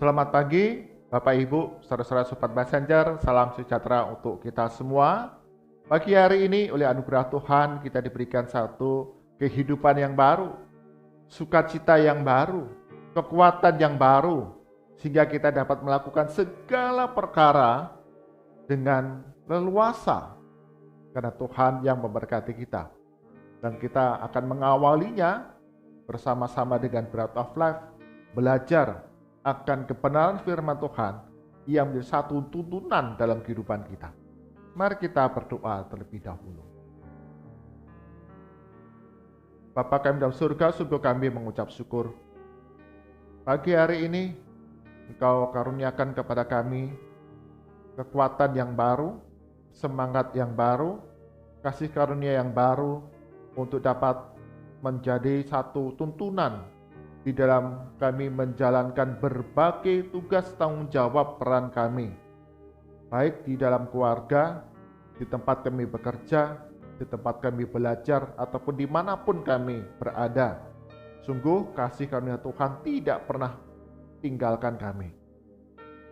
Selamat pagi, Bapak Ibu, saudara-saudara Sobat Messenger, salam sejahtera untuk kita semua. Pagi hari ini oleh anugerah Tuhan kita diberikan satu kehidupan yang baru, sukacita yang baru, kekuatan yang baru, sehingga kita dapat melakukan segala perkara dengan leluasa, karena Tuhan yang memberkati kita. Dan kita akan mengawalinya bersama-sama dengan Bread of Life, belajar akan kebenaran firman Tuhan yang menjadi satu tuntunan dalam kehidupan kita. Mari kita berdoa terlebih dahulu. Bapa kami dalam surga, sungguh kami mengucap syukur. Pagi hari ini, Engkau karuniakan kepada kami kekuatan yang baru, semangat yang baru, kasih karunia yang baru untuk dapat menjadi satu tuntunan di dalam kami menjalankan berbagai tugas tanggung jawab peran kami, baik di dalam keluarga, di tempat kami bekerja, di tempat kami belajar, ataupun dimanapun kami berada. Sungguh kasih karunia Tuhan tidak pernah tinggalkan kami,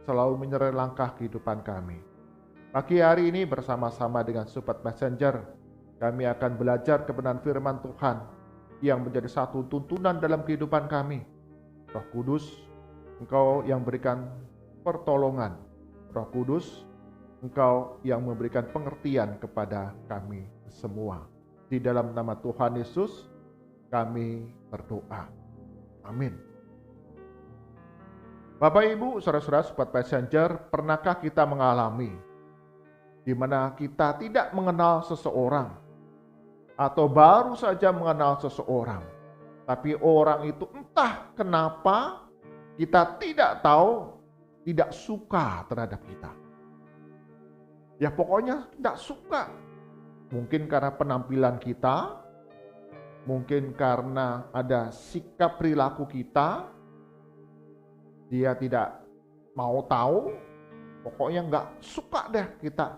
selalu menyertai langkah kehidupan kami. Pagi hari ini bersama-sama dengan Sobat Messenger, kami akan belajar kebenaran firman Tuhan yang menjadi satu tuntunan dalam kehidupan kami. Roh Kudus, Engkau yang berikan pertolongan. Roh Kudus, Engkau yang memberikan pengertian kepada kami semua. Di dalam nama Tuhan Yesus, kami berdoa. Amin. Bapak Ibu, saudara-saudara Sobat Messenger, pernahkah kita mengalami di mana kita tidak mengenal seseorang, atau baru saja mengenal seseorang, tapi orang itu entah kenapa kita tidak tahu, tidak suka terhadap kita. Ya pokoknya tidak suka. Mungkin karena penampilan kita, mungkin karena ada sikap perilaku kita, dia tidak mau tahu, pokoknya nggak suka deh kita.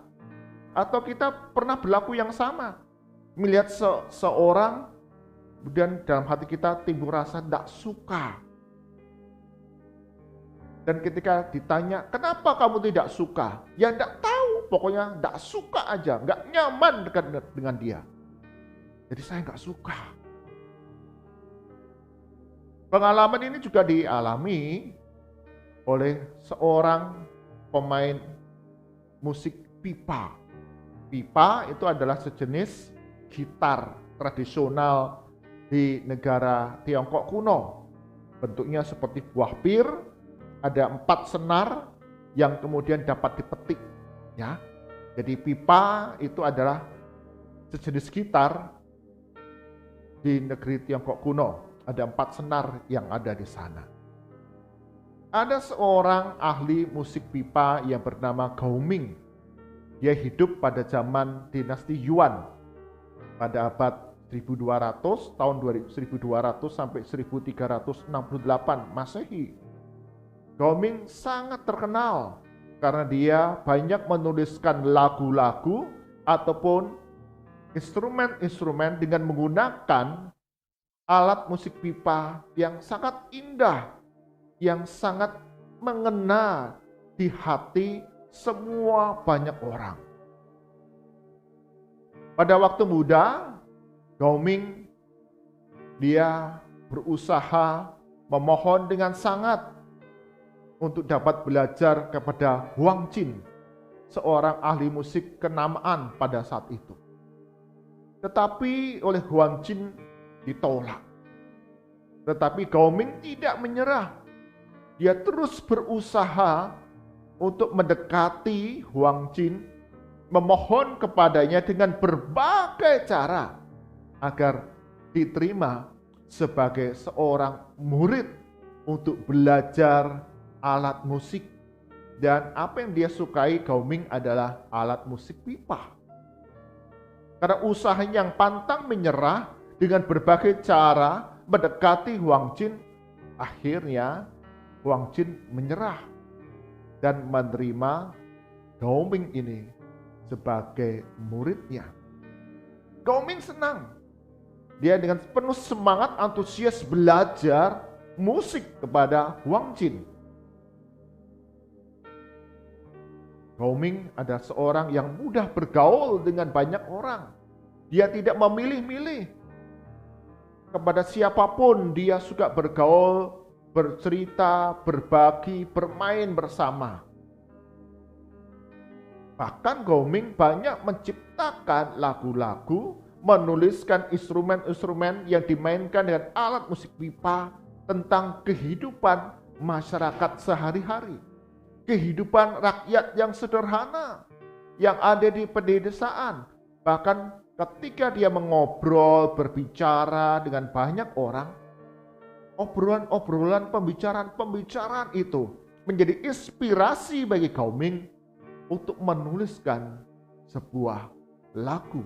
Atau kita pernah berlaku yang sama, melihat seorang, dan dalam hati kita timbul rasa tidak suka. Dan ketika ditanya, kenapa kamu tidak suka? Ya tidak tahu, pokoknya tidak suka aja, nggak nyaman dekat dengan dia. Jadi saya nggak suka. Pengalaman ini juga dialami oleh seorang pemain musik pipa. Pipa itu adalah sejenis gitar tradisional di negara Tiongkok kuno. Bentuknya seperti buah pir, ada 4 senar yang kemudian dapat dipetik. Ya, jadi pipa itu adalah sejenis gitar di negeri Tiongkok kuno. Ada 4 senar yang ada di sana. Ada seorang ahli musik pipa yang bernama Gao Ming. Dia hidup pada zaman dinasti Yuan. Pada abad 1200, tahun 1200 sampai 1368 Masehi. Gao Ming sangat terkenal karena dia banyak menuliskan lagu-lagu ataupun instrumen-instrumen dengan menggunakan alat musik pipa yang sangat indah, yang sangat mengena di hati semua banyak orang. Pada waktu muda, Gao Ming dia berusaha memohon dengan sangat untuk dapat belajar kepada Huang Jin, seorang ahli musik kenamaan pada saat itu. Tetapi oleh Huang Jin ditolak. Tetapi Gao Ming tidak menyerah. Dia terus berusaha untuk mendekati Huang Jin, memohon kepadanya dengan berbagai cara agar diterima sebagai seorang murid untuk belajar alat musik. Dan apa yang dia sukai Gao Ming adalah alat musik pipa. Karena usahanya yang pantang menyerah dengan berbagai cara mendekati Huang Jin, akhirnya Huang Jin menyerah dan menerima Gao Ming ini sebagai muridnya. Gao Ming senang. Dia dengan penuh semangat antusias belajar musik kepada Huang Jin. Gao Ming adalah seorang yang mudah bergaul dengan banyak orang. Dia tidak memilih-milih. Kepada siapapun dia suka bergaul, bercerita, berbagi, bermain bersama. Bahkan Gao Ming banyak menciptakan lagu-lagu, menuliskan instrumen-instrumen yang dimainkan dengan alat musik pipa tentang kehidupan masyarakat sehari-hari. Kehidupan rakyat yang sederhana, yang ada di pedesaan. Bahkan ketika dia mengobrol, berbicara dengan banyak orang, obrolan-obrolan, pembicaraan-pembicaraan itu menjadi inspirasi bagi Gao Ming untuk menuliskan sebuah lagu.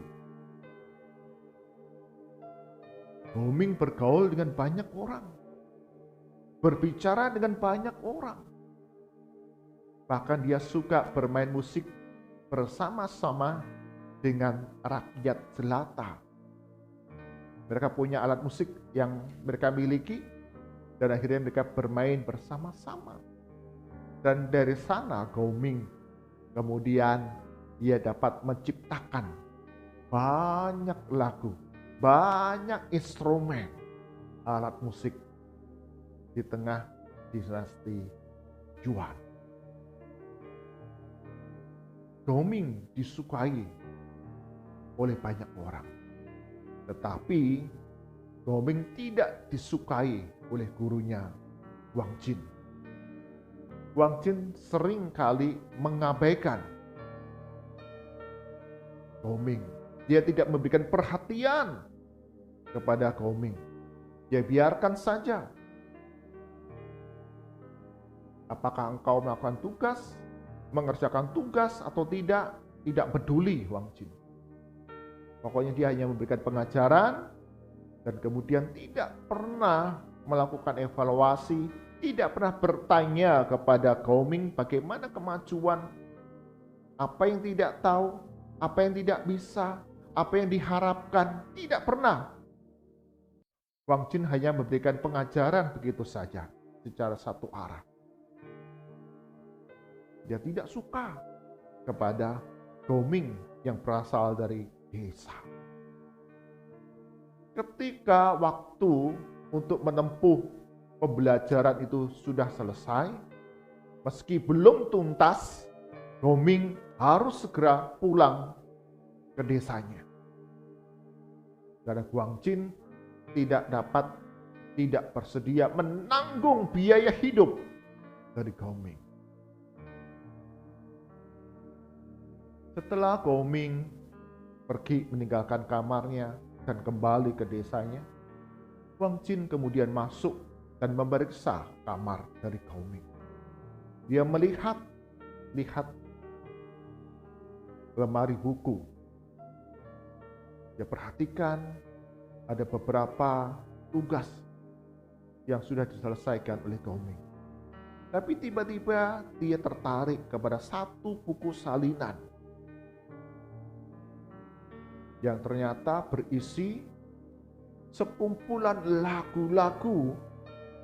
Gao Ming bergaul dengan banyak orang, berbicara dengan banyak orang. Bahkan dia suka bermain musik bersama-sama dengan rakyat jelata. Mereka punya alat musik yang mereka miliki dan akhirnya mereka bermain bersama-sama. Dan dari sana Gao Ming kemudian dia dapat menciptakan banyak lagu, banyak instrumen, alat musik di tengah dinasti Yuan. Gao Ming disukai oleh banyak orang. Tetapi Gao Ming tidak disukai oleh gurunya Wang Jin. Wang Jin sering kali mengabaikan Gao Ming. Dia tidak memberikan perhatian kepada Gao Ming. Dia biarkan saja. Apakah engkau melakukan tugas, mengerjakan tugas atau tidak peduli Wang Jin. Pokoknya dia hanya memberikan pengajaran dan kemudian tidak pernah melakukan evaluasi, tidak pernah bertanya kepada Gao Ming bagaimana kemajuan, apa yang tidak tahu, apa yang tidak bisa, apa yang diharapkan, tidak pernah. Wang Jin hanya memberikan pengajaran begitu saja, secara satu arah. Dia tidak suka kepada Gao Ming yang berasal dari desa. Ketika waktu untuk menempuh pembelajaran itu sudah selesai, meski belum tuntas, Gao Ming harus segera pulang ke desanya. Karena Wang Jin tidak bersedia menanggung biaya hidup dari Gao Ming. Setelah Gao Ming pergi meninggalkan kamarnya dan kembali ke desanya, Wang Jin kemudian masuk dan memeriksa kamar dari Gao Ming. Dia melihat lemari buku. Dia perhatikan ada beberapa tugas yang sudah diselesaikan oleh Gao Ming. Tapi tiba-tiba dia tertarik kepada satu buku salinan yang ternyata berisi sekumpulan lagu-lagu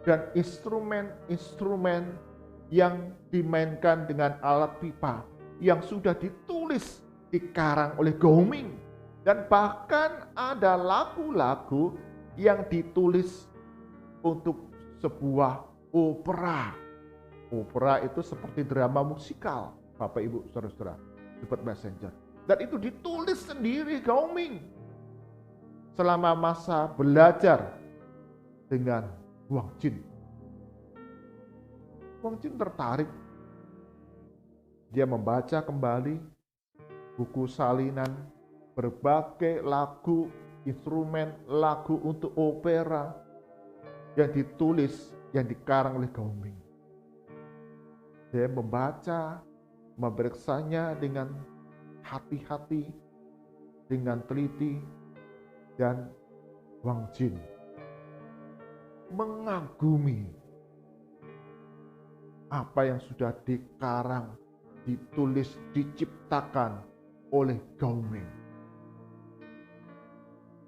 dan instrumen-instrumen yang dimainkan dengan alat pipa yang sudah ditulis, dikarang oleh Gao Ming. Dan bahkan ada lagu-lagu yang ditulis untuk sebuah opera. Opera itu seperti drama musikal, Bapak Ibu Saudara-saudara, Sobat Messenger. Dan itu ditulis sendiri Gao Ming selama masa belajar dengan Wang Jin. Wang Jin tertarik. Dia membaca kembali buku salinan berbagai lagu, instrumen lagu untuk opera yang ditulis, yang dikarang oleh Gao Ming. Dia membaca, memeriksanya dengan hati-hati, dengan teliti, dan Wang Jin mengagumi apa yang sudah dikarang, ditulis, diciptakan oleh Gao Ming.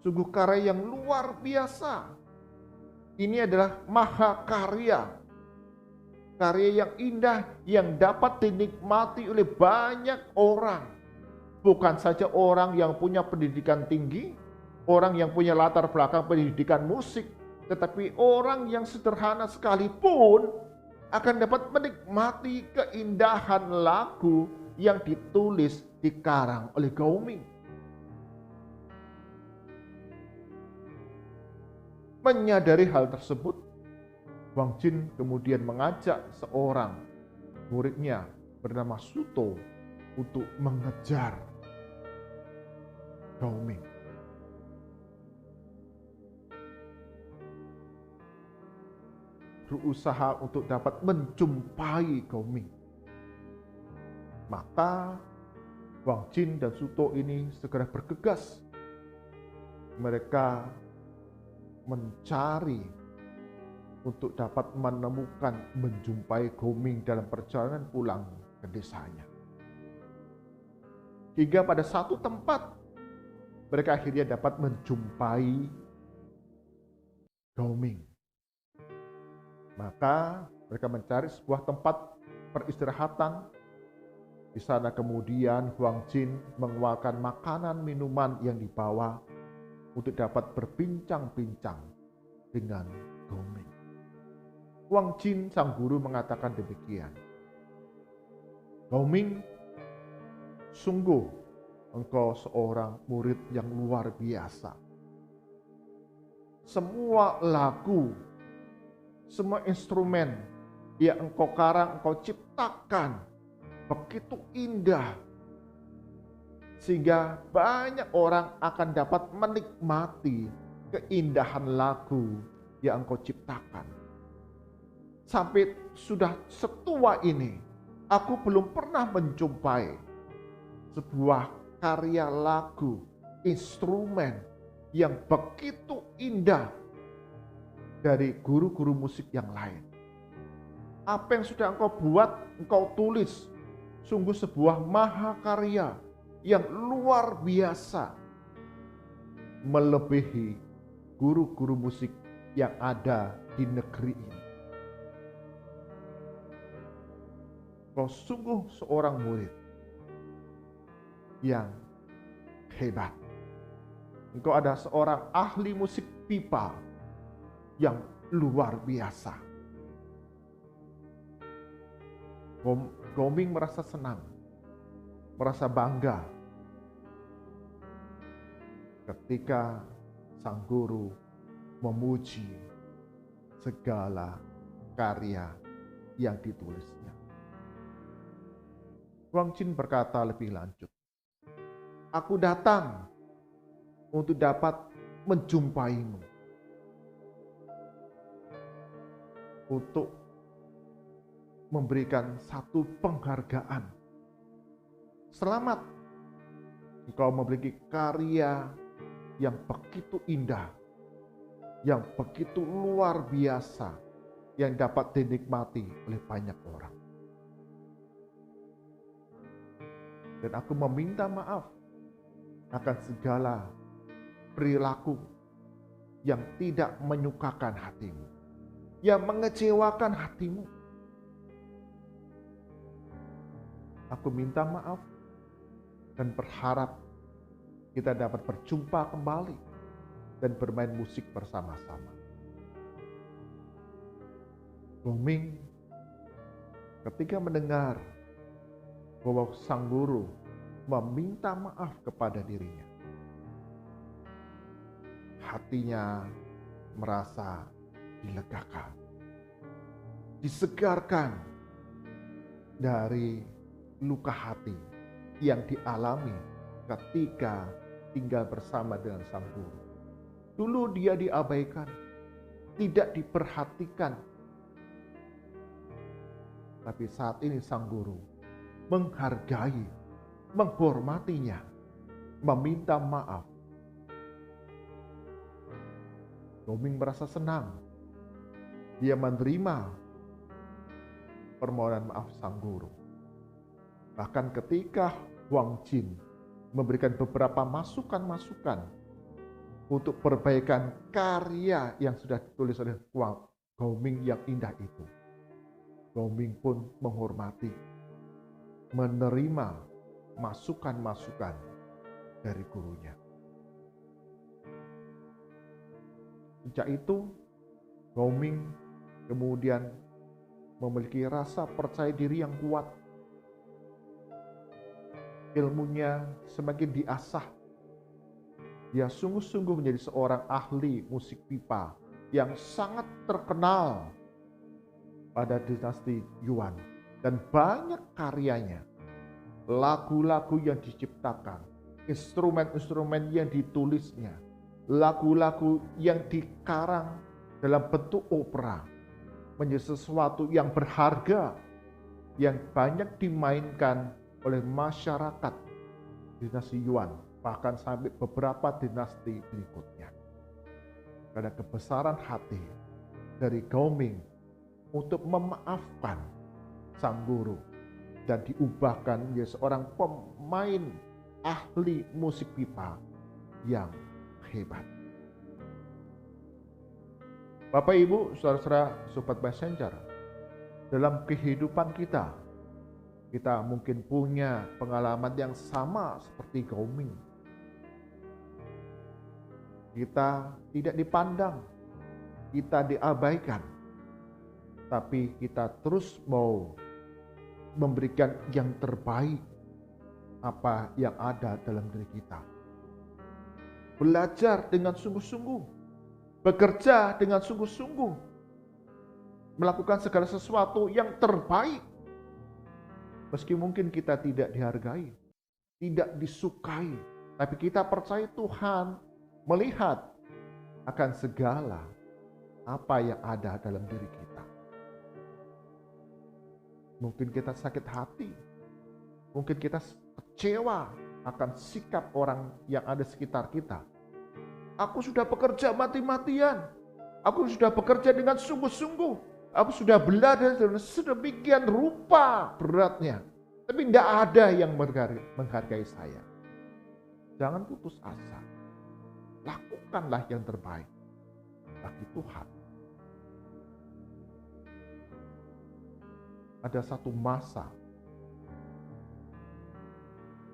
Sungguh karya yang luar biasa. Ini adalah mahakarya. karya yang indah yang dapat dinikmati oleh banyak orang. Bukan saja orang yang punya pendidikan tinggi, orang yang punya latar belakang pendidikan musik, tetapi orang yang sederhana sekalipun akan dapat menikmati keindahan lagu yang ditulis, dikarang oleh Gao Ming. Menyadari hal tersebut, Wang Jin kemudian mengajak seorang muridnya bernama Suto untuk mengejar Gao Ming. Berusaha untuk dapat menjumpai Gao Ming. Maka Wang Jin dan Suto ini segera bergegas. Mereka mencari untuk dapat menemukan, menjumpai Gao Ming dalam perjalanan pulang ke desanya. Hingga pada satu tempat, mereka akhirnya dapat menjumpai Gao Ming. Maka mereka mencari sebuah tempat peristirahatan. Di sana kemudian Wang Jin mengeluarkan makanan minuman yang dibawa untuk dapat berbincang-bincang dengan Gao Ming. Wang Jin sang guru mengatakan demikian. Gao Ming, sungguh engkau seorang murid yang luar biasa. Semua lagu, semua instrumen yang engkau karang, engkau ciptakan begitu indah, sehingga banyak orang akan dapat menikmati keindahan lagu yang engkau ciptakan. Sampai sudah setua ini, aku belum pernah menjumpai sebuah karya lagu, instrumen yang begitu indah dari guru-guru musik yang lain. Apa yang sudah engkau buat, engkau tulis, sungguh sebuah mahakarya yang luar biasa, melebihi guru-guru musik yang ada di negeri ini. Kau sungguh seorang murid yang hebat. Engkau ada seorang ahli musik pipa yang luar biasa. Gao Ming merasa senang, merasa bangga ketika sang guru memuji segala karya yang ditulisnya. Wang Jin berkata lebih lanjut, aku datang untuk dapat menjumpaimu, untuk memberikan satu penghargaan. Selamat, engkau memiliki karya yang begitu indah, yang begitu luar biasa, yang dapat dinikmati oleh banyak orang. Dan aku meminta maaf akan segala perilaku yang tidak menyukakan hatimu, yang mengecewakan hatimu. Aku minta maaf dan berharap kita dapat berjumpa kembali dan bermain musik bersama-sama. Gao Ming ketika mendengar bahwa sang guru meminta maaf kepada dirinya, hatinya merasa dilegakan, disegarkan dari luka hati yang dialami ketika tinggal bersama dengan sang guru. Dulu dia diabaikan, tidak diperhatikan. Tapi saat ini sang guru menghargai, menghormatinya, meminta maaf. Gao Ming merasa senang. Dia menerima permohonan maaf sang guru. Bahkan ketika Wang Jin memberikan beberapa masukan-masukan untuk perbaikan karya yang sudah ditulis oleh Gao Ming yang indah itu, Goming pun menghormati, menerima masukan-masukan dari gurunya. Sejak itu, Goming kemudian memiliki rasa percaya diri yang kuat. Ilmunya semakin diasah. Dia sungguh-sungguh menjadi seorang ahli musik pipa yang sangat terkenal pada dinasti Yuan. Dan banyak karyanya, lagu-lagu yang diciptakan, instrumen-instrumen yang ditulisnya, lagu-lagu yang dikarang dalam bentuk opera, menjadi sesuatu yang berharga, yang banyak dimainkan oleh masyarakat dinasti Yuan, bahkan sampai beberapa dinasti berikutnya. Karena kebesaran hati dari Goming untuk memaafkan sang guru dan diubahkan menjadi seorang pemain ahli musik pipa yang hebat. Bapak, Ibu, saudara-saudara, sobat messenger, dalam kehidupan kita mungkin punya pengalaman yang sama seperti Goming. Kita tidak dipandang, kita diabaikan, tapi kita terus mau memberikan yang terbaik apa yang ada dalam diri kita. Belajar dengan sungguh-sungguh, bekerja dengan sungguh-sungguh, melakukan segala sesuatu yang terbaik. Meski mungkin kita tidak dihargai, tidak disukai, tapi kita percaya Tuhan melihat akan segala apa yang ada dalam diri kita. Mungkin kita sakit hati, mungkin kita kecewa akan sikap orang yang ada sekitar kita. Aku sudah bekerja mati-matian, aku sudah bekerja dengan sungguh-sungguh, aku sudah belajar sedemikian rupa beratnya, tapi tidak ada yang menghargai saya. Jangan putus asa, lakukanlah yang terbaik bagi Tuhan. Ada satu masa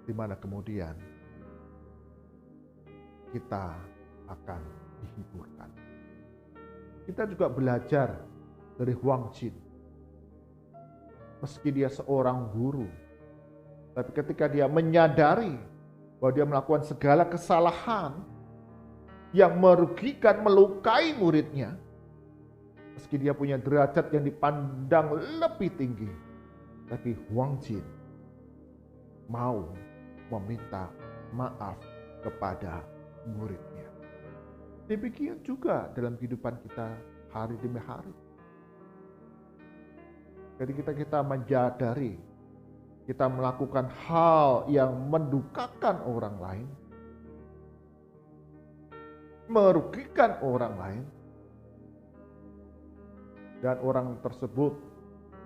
di mana kemudian kita akan dihiburkan. Kita juga belajar dari Huang Jin. Meski dia seorang guru, tapi ketika dia menyadari bahwa dia melakukan segala kesalahan yang merugikan, melukai muridnya, meski dia punya derajat yang dipandang lebih tinggi, tapi Huang Jin mau meminta maaf kepada muridnya. Demikian juga dalam kehidupan kita hari demi hari. Ketika kita menyadari kita melakukan hal yang mendukakan orang lain, merugikan orang lain, dan orang tersebut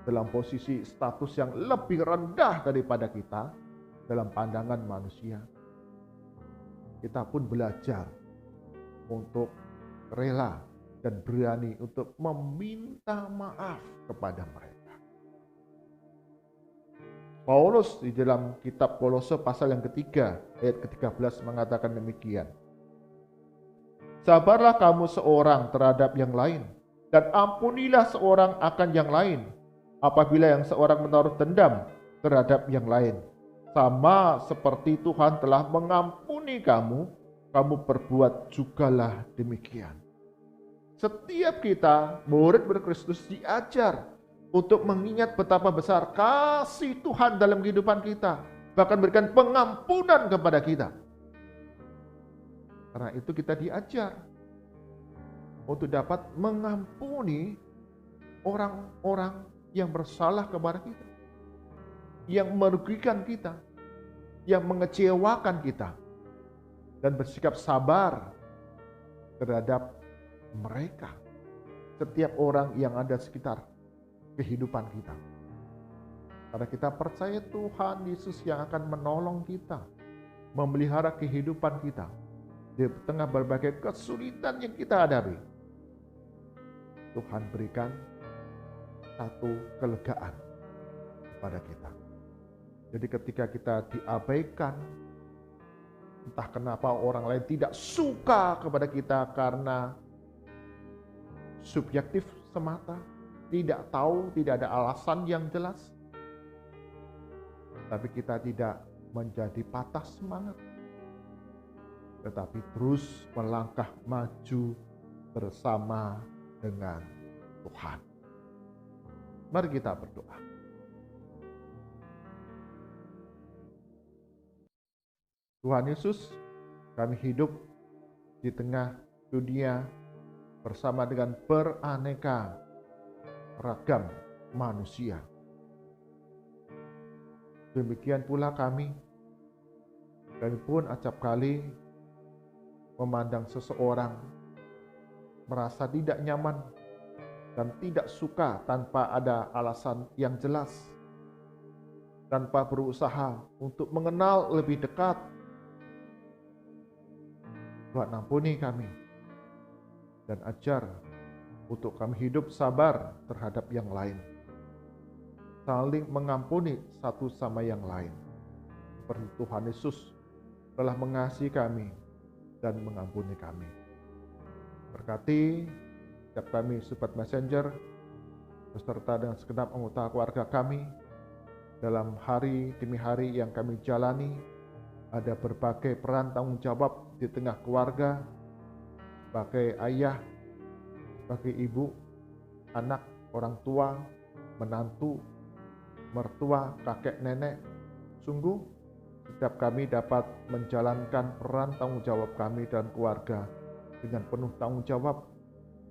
dalam posisi status yang lebih rendah daripada kita dalam pandangan manusia, kita pun belajar untuk rela dan berani untuk meminta maaf kepada mereka. Paulus di dalam kitab Kolose pasal yang ketiga ayat ke-13 mengatakan demikian. Sabarlah kamu seorang terhadap yang lain, dan ampunilah seorang akan yang lain, apabila yang seorang menaruh dendam terhadap yang lain. Sama seperti Tuhan telah mengampuni kamu, kamu perbuat jugalah demikian. Setiap kita, murid-murid Kristus, diajar untuk mengingat betapa besar kasih Tuhan dalam kehidupan kita, bahkan berikan pengampunan kepada kita. Karena itu kita diajar untuk dapat mengampuni orang-orang yang bersalah kepada kita, yang merugikan kita, yang mengecewakan kita, dan bersikap sabar terhadap mereka, setiap orang yang ada sekitar kehidupan kita. Karena kita percaya Tuhan Yesus yang akan menolong kita, memelihara kehidupan kita di tengah berbagai kesulitan yang kita hadapi. Tuhan berikan satu kelegaan kepada kita. Jadi ketika kita diabaikan, entah kenapa orang lain tidak suka kepada kita karena subjektif semata, tidak tahu, tidak ada alasan yang jelas. Tapi kita tidak menjadi patah semangat, tetapi terus melangkah maju bersama dengan Tuhan. Mari kita berdoa. Tuhan Yesus, kami hidup di tengah dunia bersama dengan beraneka ragam manusia. Demikian pula kami pun acap kali memandang seseorang merasa tidak nyaman dan tidak suka tanpa ada alasan yang jelas, tanpa berusaha untuk mengenal lebih dekat. Tuhan ampuni kami dan ajar untuk kami hidup sabar terhadap yang lain, saling mengampuni satu sama yang lain, seperti Tuhan Yesus telah mengasihi kami dan mengampuni kami. Berkati setiap kami Sobat Messenger beserta dengan segenap anggota keluarga kami dalam hari demi hari yang kami jalani. Ada berbagai peran tanggung jawab di tengah keluarga, sebagai ayah, sebagai ibu, anak, orang tua, menantu, mertua, kakek, nenek. Sungguh setiap kami dapat menjalankan peran tanggung jawab kami dalam keluarga dengan penuh tanggung jawab,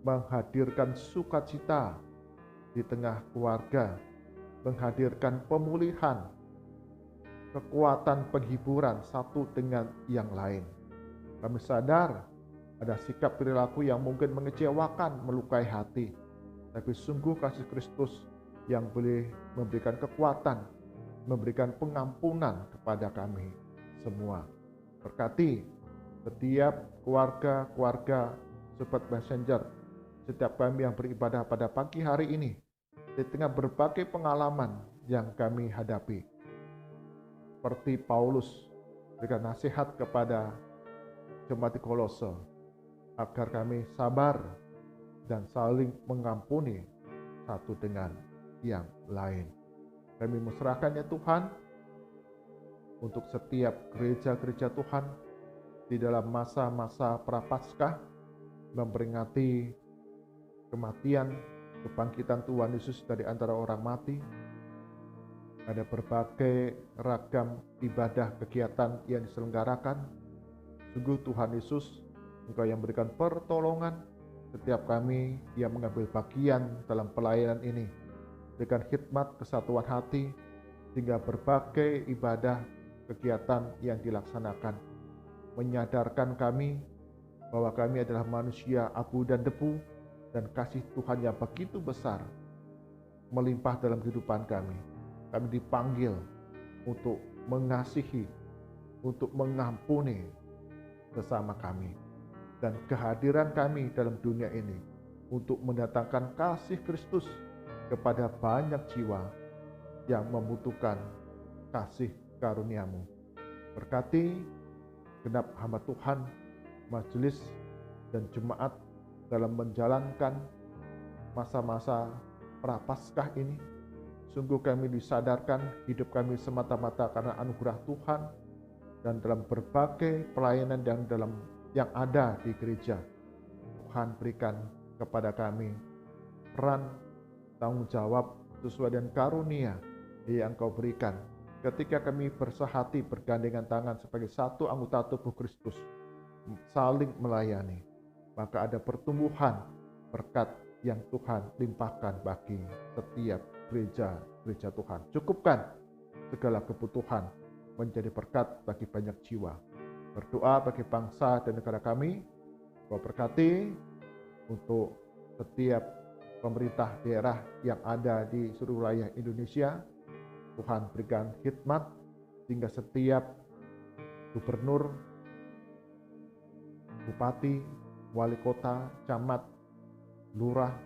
menghadirkan sukacita di tengah keluarga, menghadirkan pemulihan, kekuatan penghiburan satu dengan yang lain. Kami sadar ada sikap perilaku yang mungkin mengecewakan, melukai hati, tapi sungguh kasih Kristus yang boleh memberikan kekuatan, memberikan pengampunan kepada kami semua. Berkati setiap keluarga-keluarga Sobat Messenger, setiap kami yang beribadah pada pagi hari ini, di tengah berbagai pengalaman yang kami hadapi. Seperti Paulus berikan nasihat kepada jemaat di Kolose, agar kami sabar dan saling mengampuni satu dengan yang lain. Kami menyerahkan ya Tuhan untuk setiap gereja-gereja Tuhan di dalam masa-masa Prapaskah memperingati kematian, kebangkitan Tuhan Yesus dari antara orang mati. Ada berbagai ragam ibadah kegiatan yang diselenggarakan. Sungguh Tuhan Yesus, Engkau yang memberikan pertolongan setiap kami yang mengambil bagian dalam pelayanan ini, dengan khidmat kesatuan hati, sehingga berbagai ibadah kegiatan yang dilaksanakan menyadarkan kami bahwa kami adalah manusia abu dan debu, dan kasih Tuhan yang begitu besar melimpah dalam kehidupan kami. Kami dipanggil untuk mengasihi, untuk mengampuni sesama kami, dan kehadiran kami dalam dunia ini untuk mendatangkan kasih Kristus kepada banyak jiwa yang membutuhkan kasih karunia-Mu. Berkati genap hamba Tuhan, majelis dan jemaat dalam menjalankan masa-masa Prapaskah ini. Sungguh kami disadarkan hidup kami semata-mata karena anugerah Tuhan, dan dalam berbagai pelayanan yang ada di gereja, Tuhan berikan kepada kami peran tanggung jawab sesuai dengan karunia yang Engkau berikan. Ketika kami bersehati bergandengan tangan sebagai satu anggota tubuh Kristus, saling melayani, maka ada pertumbuhan berkat yang Tuhan limpahkan bagi setiap gereja Tuhan. Cukupkan segala kebutuhan menjadi berkat bagi banyak jiwa. Berdoa bagi bangsa dan negara kami, Kau berkati untuk setiap pemerintah daerah yang ada di seluruh wilayah Indonesia. Tuhan berikan khidmat sehingga setiap gubernur, bupati, wali kota, camat, lurah,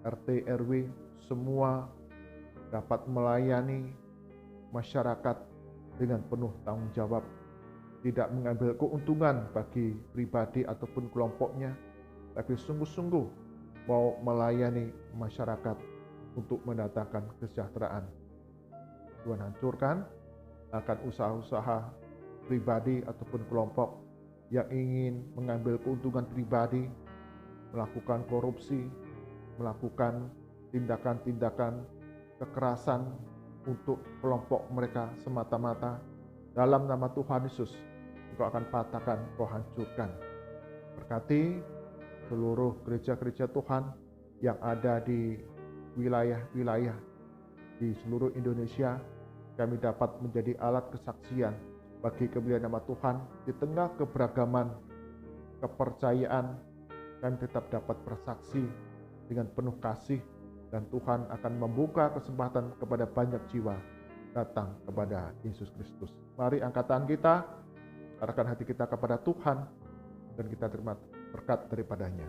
RT, RW, semua dapat melayani masyarakat dengan penuh tanggung jawab, tidak mengambil keuntungan bagi pribadi ataupun kelompoknya, tapi sungguh-sungguh mau melayani masyarakat untuk mendatangkan kesejahteraan. Tuhan hancurkan akan usaha-usaha pribadi ataupun kelompok yang ingin mengambil keuntungan pribadi, melakukan korupsi, melakukan tindakan-tindakan kekerasan untuk kelompok mereka semata-mata. Dalam nama Tuhan Yesus, Engkau akan patahkan, Engkau hancurkan. Berkati seluruh gereja-gereja Tuhan yang ada di wilayah-wilayah di seluruh Indonesia. Kami dapat menjadi alat kesaksian bagi kemuliaan nama Tuhan. Di tengah keberagaman kepercayaan, kami tetap dapat bersaksi dengan penuh kasih, dan Tuhan akan membuka kesempatan kepada banyak jiwa datang kepada Yesus Kristus. Mari angkat tangan kita, arahkan hati kita kepada Tuhan, dan kita terima berkat daripadanya.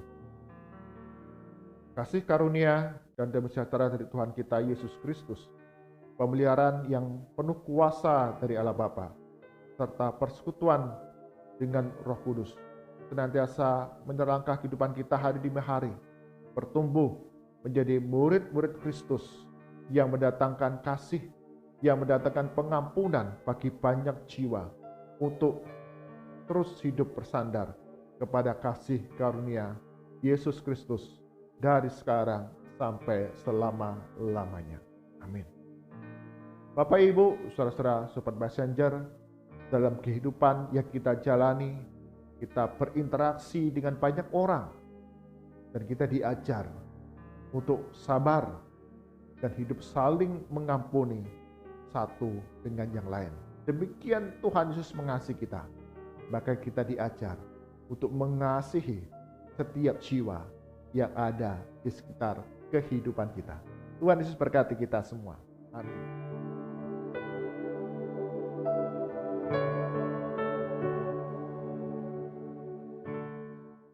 Kasih karunia dan damai sejahtera dari Tuhan kita Yesus Kristus, pemeliharaan yang penuh kuasa dari Allah Bapa, serta persekutuan dengan Roh Kudus senantiasa menyerangkah kehidupan kita hari demi hari, bertumbuh menjadi murid-murid Kristus yang mendatangkan kasih, yang mendatangkan pengampunan bagi banyak jiwa, untuk terus hidup bersandar kepada kasih karunia Yesus Kristus dari sekarang sampai selama-lamanya. Amin. Bapak, Ibu, saudara-saudara, Sobat Messenger, dalam kehidupan yang kita jalani, kita berinteraksi dengan banyak orang, dan kita diajar untuk sabar dan hidup saling mengampuni satu dengan yang lain. Demikian Tuhan Yesus mengasihi kita, maka kita diajar untuk mengasihi setiap jiwa yang ada di sekitar kehidupan kita. Tuhan Yesus berkati kita semua. Amin.